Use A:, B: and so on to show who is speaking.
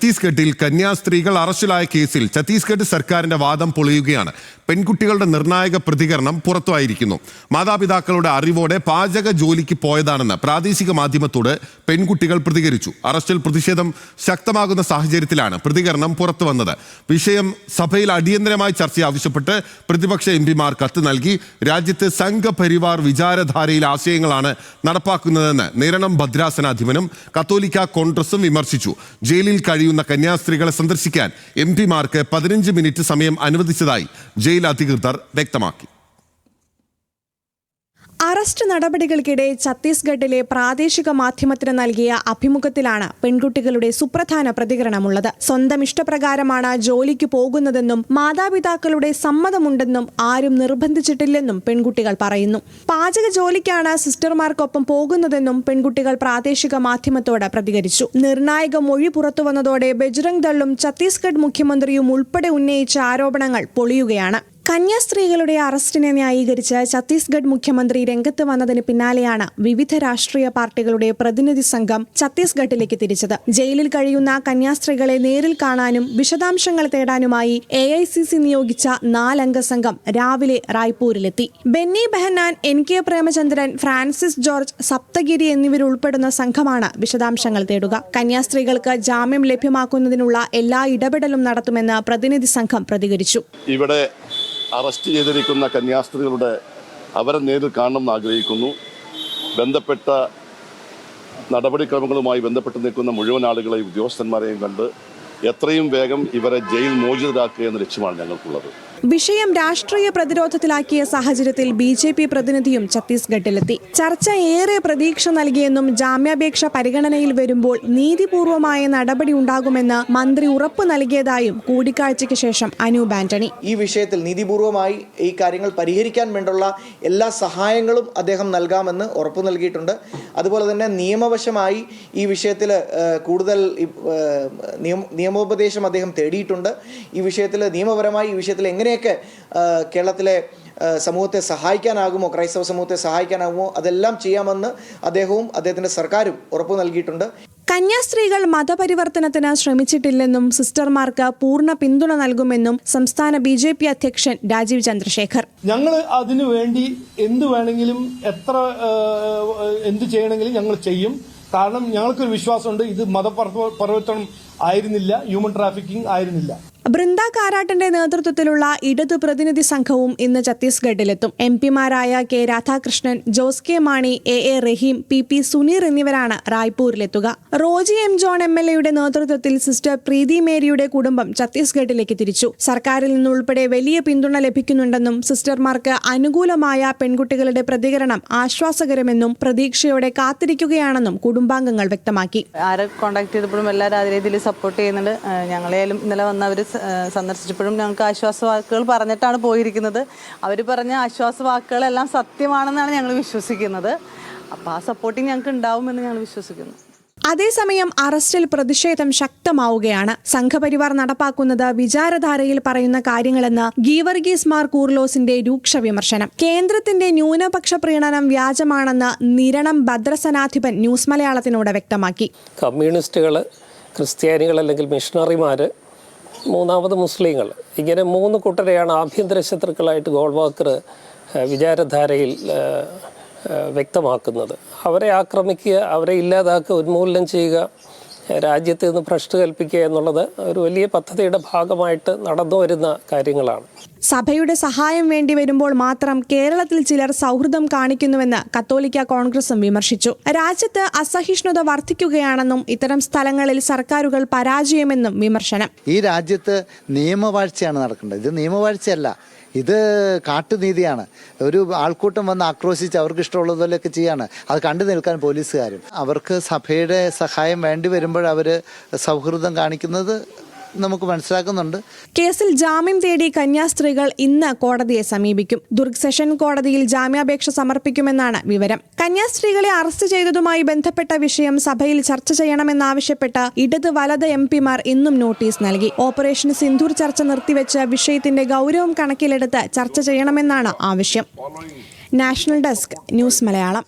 A: ഛത്തീസ്ഗഡിൽ കന്യാസ്ത്രീകൾ അറസ്റ്റിലായ കേസിൽ ഛത്തീസ്ഗഡ് സർക്കാരിന്റെ വാദം പൊളിയുകയാണ്. പെൺകുട്ടികളുടെ നിർണായക പ്രതികരണം പുറത്തുമായിരിക്കുന്നു. മാതാപിതാക്കളുടെ അറിവോടെ പാചക ജോലിക്ക് പോയതാണെന്ന് പ്രാദേശിക മാധ്യമത്തോട് പെൺകുട്ടികൾ പ്രതികരിച്ചു. അറസ്റ്റിൽ പ്രതിഷേധം ശക്തമാകുന്ന സാഹചര്യത്തിലാണ് പ്രതികരണം പുറത്തു വന്നത്. വിഷയം സഭയിൽ അടിയന്തരമായി ചർച്ച ആവശ്യപ്പെട്ട് പ്രതിപക്ഷ എംപിമാർ കത്ത് നൽകി. രാജ്യത്ത് സംഘപരിവാർ വിചാരധാരയിൽ ആശയങ്ങളാണ് നടപ്പാക്കുന്നതെന്ന് നിരണം ഭദ്രാസനാധിപനും കത്തോലിക്ക കോൺഗ്രസും വിമർശിച്ചു. ജയിലിൽ കഴിയുന്ന കന്യാസ്ത്രീകളെ സന്ദർശിക്കാൻ എംപിമാർക്ക് 15 മിനിറ്റ് സമയം അനുവദിച്ചതായി ജയിൽ അധികൃതർ വ്യക്തമാക്കി.
B: അറസ്റ്റ് നടപടികൾക്കിടെ ഛത്തീസ്ഗഡിലെ പ്രാദേശിക മാധ്യമത്തിന് നൽകിയ അഭിമുഖത്തിലാണ് പെൺകുട്ടികളുടെ സുപ്രധാന പ്രതികരണമുള്ളത്. സ്വന്തം ഇഷ്ടപ്രകാരമാണ് ജോലിക്ക് പോകുന്നതെന്നും മാതാപിതാക്കളുടെ സമ്മതമുണ്ടെന്നും ആരും നിർബന്ധിച്ചിട്ടില്ലെന്നും പെൺകുട്ടികൾ പറയുന്നു. പാചക ജോലിക്കാണ് സിസ്റ്റർമാർക്കൊപ്പം പോകുന്നതെന്നും പെൺകുട്ടികൾ പ്രാദേശിക മാധ്യമത്തോട് പ്രതികരിച്ചു. നിർണായക മൊഴി പുറത്തുവന്നതോടെ ബജ്രംഗ് ദളും ഛത്തീസ്ഗഡ് മുഖ്യമന്ത്രിയും ഉൾപ്പെടെ ഉന്നയിച്ച ആരോപണങ്ങൾ പൊളിയുകയാണ്. കന്യാസ്ത്രീകളുടെ അറസ്റ്റിനെ ന്യായീകരിച്ച് ഛത്തീസ്ഗഡ് മുഖ്യമന്ത്രി രംഗത്ത് വന്നതിന് പിന്നാലെയാണ് വിവിധ രാഷ്ട്രീയ പാർട്ടികളുടെ പ്രതിനിധി സംഘം ഛത്തീസ്ഗഡിലേക്ക് തിരിച്ചത്. ജയിലിൽ കഴിയുന്ന കന്യാസ്ത്രീകളെ നേരിൽ കാണാനും വിശദാംശങ്ങൾ തേടാനുമായി AICC നിയോഗിച്ച 4 അംഗ സംഘം രാവിലെ റായ്പൂരിലെത്തി. ബെന്നി ബെഹന്നാൻ, NK പ്രേമചന്ദ്രൻ, ഫ്രാൻസിസ് ജോർജ്, സപ്തഗിരി എന്നിവരുൾപ്പെടുന്ന സംഘമാണ് വിശദാംശങ്ങൾ തേടുക. കന്യാസ്ത്രീകൾക്ക് ജാമ്യം ലഭ്യമാക്കുന്നതിനുള്ള എല്ലാ ഇടപെടലും നടത്തുമെന്ന് പ്രതിനിധി സംഘം പ്രതികരിച്ചു.
C: ഇവിടെ അറസ്റ്റ് ചെയ്തിരിക്കുന്ന കന്യാസ്ത്രീകളുടെ അവരെ നേരിൽ കാണണമെന്ന് ആഗ്രഹിക്കുന്നു. ബന്ധപ്പെട്ട നടപടിക്രമങ്ങളുമായി ബന്ധപ്പെട്ട് നിൽക്കുന്ന മുഴുവൻ ആളുകളെയും ഉദ്യോഗസ്ഥന്മാരെയും കണ്ട് എത്രയും വേഗം ഇവരെ ജയിൽ മോചിതരാക്കുക എന്ന ലക്ഷ്യമാണ് ഞങ്ങൾക്കുള്ളത്.
B: വിഷയം രാഷ്ട്രീയ പ്രതിരോധത്തിലാക്കിയ സാഹചര്യത്തിൽ BJP പ്രതിനിധിയും ഛത്തീസ്ഗഡിലെത്തി. ചർച്ച ഏറെ പ്രതീക്ഷ നൽകിയെന്നും ജാമ്യാപേക്ഷ പരിഗണനയിൽ വരുമ്പോൾ നീതിപൂർവമായ നടപടി ഉണ്ടാകുമെന്ന് മന്ത്രി ഉറപ്പു നൽകിയതായും കൂടിക്കാഴ്ചയ്ക്ക് ശേഷം അനൂപ് ആന്റണി.
D: ഈ വിഷയത്തിൽ നീതിപൂർവമായി ഈ കാര്യങ്ങൾ പരിഹരിക്കാൻ വേണ്ടുള്ള എല്ലാ സഹായങ്ങളും അദ്ദേഹം നൽകാമെന്ന് ഉറപ്പു നൽകിയിട്ടുണ്ട്. അതുപോലെ തന്നെ നിയമവശമായി ഈ വിഷയത്തിൽ കൂടുതൽ നിയമോപദേശം അദ്ദേഹം തേടിയിട്ടുണ്ട്. ഈ വിഷയത്തിൽ നിയമപരമായി ഈ വിഷയത്തിൽ എങ്ങനെയൊക്കെ കേരളത്തിലെ സമൂഹത്തെ സഹായിക്കാനാകുമോ, ക്രൈസ്തവ സമൂഹത്തെ സഹായിക്കാനാകുമോ, അതെല്ലാം ചെയ്യാമെന്ന് അദ്ദേഹവും അദ്ദേഹത്തിന്റെ സർക്കാരും ഉറപ്പു നൽകിയിട്ടുണ്ട്.
B: കന്യാസ്ത്രീകൾ മതപരിവർത്തനത്തിന് ശ്രമിച്ചിട്ടില്ലെന്നും സിസ്റ്റർമാർക്ക് പൂർണ്ണ പിന്തുണ നൽകുമെന്നും സംസ്ഥാന BJP അധ്യക്ഷൻ രാജീവ് ചന്ദ്രശേഖർ.
E: ഞങ്ങൾ അതിനു വേണ്ടി എന്ത് വേണമെങ്കിലും എന്ത് ചെയ്യണമെങ്കിലും ഞങ്ങൾ ചെയ്യും. കാരണം ഞങ്ങൾക്കൊരു വിശ്വാസമുണ്ട്, ഇത് മതപരിവർത്തനം ആയിരുന്നില്ല, ഹ്യൂമൻ ട്രാഫിക്കിംഗ് ആയിരുന്നില്ല.
B: ബൃന്ദ കാരാട്ടിന്റെ നേതൃത്വത്തിലുള്ള ഇടതു പ്രതിനിധി സംഘവും ഇന്ന് ഛത്തീസ്ഗഡിലെത്തും. MPമാരായ K Radhakrishnan, Jose K Mani, AA റഹീം, PP സുനീർ എന്നിവരാണ് റായ്പൂരിലെത്തുക. റോജി M ജോൺ MLAയുടെ നേതൃത്വത്തിൽ സിസ്റ്റർ പ്രീതി മേരിയുടെ കുടുംബം ഛത്തീസ്ഗഡിലേക്ക് തിരിച്ചു. സർക്കാരിൽ നിന്നുൾപ്പെടെ വലിയ പിന്തുണ ലഭിക്കുന്നുണ്ടെന്നും സിസ്റ്റർമാർക്ക് അനുകൂലമായ പെൺകുട്ടികളുടെ പ്രതികരണം ആശ്വാസകരമെന്നും പ്രതീക്ഷയോടെ കാത്തിരിക്കുകയാണെന്നും കുടുംബാംഗങ്ങൾ വ്യക്തമാക്കി.
F: ആരെ കോൺടാക്ട് ചെയ്തപ്പോഴും എല്ലാവരും ആ രീതിയിൽ സപ്പോർട്ട് ചെയ്യുന്നുണ്ട്. ഞങ്ങളെയാലും ഇന്നലെ വന്നവർ സന്ദർശിച്ചപ്പോഴും ഞങ്ങൾക്ക് ആശ്വാസവാക്കുകൾ പറഞ്ഞിട്ടാണ് പോയിരിക്കുന്നത്. അവർ പറഞ്ഞ ആശ്വാസവാക്കുകളെല്ലാം സത്യമാണെന്നാണ് ഞങ്ങൾ വിശ്വസിക്കുന്നത്. അപ്പോൾ ആ സപ്പോർട്ടിങ് ഞങ്ങൾക്ക് ഉണ്ടാവുമെന്ന് ഞങ്ങൾ വിശ്വസിക്കുന്നു.
B: അതേസമയം അറസ്റ്റിൽ പ്രതിഷേധം ശക്തമാവുകയാണ്. സംഘപരിവാർ നടപ്പാക്കുന്നത് വിചാരധാരയിൽ പറയുന്ന കാര്യങ്ങളെന്ന് ഗീവർഗീസ് മാർ കൂർലോസിന്റെ രൂക്ഷ വിമർശനം. കേന്ദ്രത്തിന്റെ ന്യൂനപക്ഷ പ്രീണനം വ്യാജമാണെന്ന് നിരണം ഭദ്രസനാധിപൻ ന്യൂസ് മലയാളത്തിനോട് വ്യക്തമാക്കി.
G: കമ്മ്യൂണിസ്റ്റുകൾ, ക്രിസ്ത്യാനികൾ അല്ലെങ്കിൽ മിഷണറിമാർ, മൂന്നാമത് മുസ്ലിങ്ങൾ, ഇങ്ങനെ 3 കൂട്ടരെയാണ് ആഭ്യന്തര ശത്രുക്കളായിട്ട് ഗോൾവാക്കർ വിചാരധാരയിൽ വ്യക്തമാക്കുന്നത്. അവരെ ആക്രമിക്കുക, അവരെ ഇല്ലാതാക്കുക, ഉന്മൂലനം ചെയ്യുക, രാജ്യത്ത് നിന്ന് ഭ്രഷ്ട് കൽപ്പിക്കുക എന്നുള്ളത് ഒരു വലിയ പദ്ധതിയുടെ ഭാഗമായിട്ട് നടന്നു വരുന്ന കാര്യങ്ങളാണ്.
B: സഭയുടെ സഹായം വേണ്ടി വരുമ്പോൾ മാത്രം കേരളത്തിൽ ചിലർ സൗഹൃദം കാണിക്കുന്നുവെന്ന് കത്തോലിക്ക കോൺഗ്രസും വിമർശിച്ചു. രാജ്യത്ത് അസഹിഷ്ണുത വർദ്ധിക്കുകയാണെന്നും ഇത്തരം സ്ഥലങ്ങളിൽ സർക്കാരുകൾ പരാജയമെന്നും വിമർശനം.
H: ഈ രാജ്യത്ത് നിയമവാഴ്ചയാണ് നടക്കേണ്ടത്. ഇത് നിയമവാഴ്ചയല്ല, ഇത് കാട്ടുനീതിയാണ്. ഒരു ആൾക്കൂട്ടം വന്ന് ആക്രോശിച്ച് അവർക്ക് ഇഷ്ടമുള്ളതുപോലെയൊക്കെ ചെയ്യാണ്. അത് കണ്ടു നിൽക്കാൻ പോലീസുകാരും. അവർക്ക് സഭയുടെ സഹായം വേണ്ടി വരുമ്പോൾ അവർ സൗഹൃദം കാണിക്കുന്നത് നമുക്ക് മനസ്സിലാക്കുന്നുണ്ട്.
B: കേസിൽ ജാമ്യം തേടി കന്യാസ്ത്രീകൾ ഇന്ന് കോടതിയെ സമീപിക്കും. ദുർഗ് സെഷൻ കോടതിയിൽ ജാമ്യാപേക്ഷ സമർപ്പിക്കുമെന്നാണ് വിവരം. കന്യാസ്ത്രീകളെ അറസ്റ്റ് ചെയ്തതുമായി ബന്ധപ്പെട്ട വിഷയം സഭയിൽ ചർച്ച ചെയ്യണമെന്നാവശ്യപ്പെട്ട് ഇടത് വലത് MPമാർ ഇന്നും നോട്ടീസ് നൽകി. ഓപ്പറേഷൻ സിന്ദൂർ ചർച്ച നിർത്തിവെച്ച് വിഷയത്തിന്റെ ഗൗരവം കണക്കിലെടുത്ത് ചർച്ച ചെയ്യണമെന്നാണ് ആവശ്യം. National desk, news Malayalam.